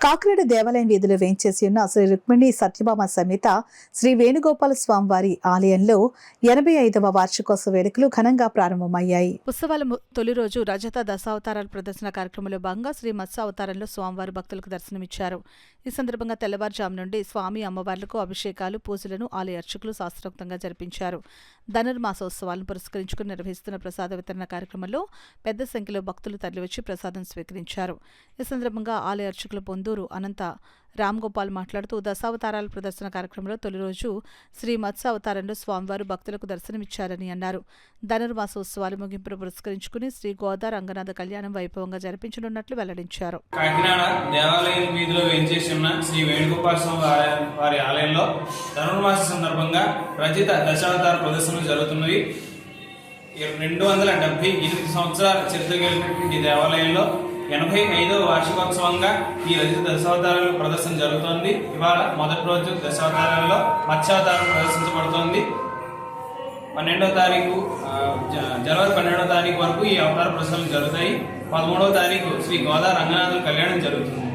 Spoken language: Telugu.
కాకినాడ దేవాలయం వీధిలో వేంచేసి ఉన్న శ్రీ రుక్మిణి సత్యభామ సమేత శ్రీ వేణుగోపాల స్వామివారి ఆలయంలో 85వ వార్షికోత్సవ వేడుకలు ఘనంగా ప్రారంభమయ్యాయి. ఉత్సవాల తొలి రోజు రజత దశావతారాల ప్రదర్శన కార్యక్రమంలో భాగంగా శ్రీ మత్స్య అవతారంలో స్వామివారి భక్తులకు దర్శనమిచ్చారు. ఈ సందర్భంగా తెల్లవారుజాము నుండి స్వామి అమ్మవార్లకు అభిషేకాలు, పూజలను ఆలయ అర్చకులు శాస్త్రోక్తంగా జరిపించారు. ధనుర్మాసోత్సవాలను పురస్కరించుకుని నిర్వహిస్తున్న ప్రసాద వితరణ కార్యక్రమంలో పెద్ద సంఖ్యలో భక్తులు తరలివచ్చి ప్రసాదం స్వీకరించారు. ఈ సందర్భంగా ఆలయ అర్చకులు పొందూరు అనంత రామ్ గోపాల్ మాట్లాడుతూ దశావతారాల ప్రదర్శన కార్యక్రమంలో తొలి రోజు శ్రీ మత్స్య అవతారంలో స్వామివారు భక్తులకు దర్శనమిచ్చారని అన్నారు. ధనుర్మాసోత్సవాలు ముగింపును పురస్కరించుకుని శ్రీ గోదా రంగనాథ కళ్యాణం వైభవంగా జరిపించనున్నట్లు వెల్లడించారు. కాకినాడ దేవాలయం వీధిలో వేంచేసి ఉన్న శ్రీ వేణుగోపాల స్వామి వారి ఆలయంలో ధనుర్మాస సందర్భంగా రచిత దశావతార ప్రదర్శనలు జరుగుతున్నవి. 278 సంవత్సరాల చరిత్ర కలిగినటువంటి దేవాలయంలో 85వ వార్షికోత్సవంగా ఈ రజిత దశావతారాల ప్రదర్శన జరుగుతోంది. ఇవాళ మొదటి రోజు దశావతారాలలో మత్స్యావతారం ప్రదర్శించబడుతోంది. 12వ తారీఖు జనవరి 12వ తారీఖు వరకు ఈ అవతార ప్రదర్శనలు జరుగుతాయి. 13వ తారీఖు శ్రీ గోదా రంగనాథుల కళ్యాణం జరుగుతుంది.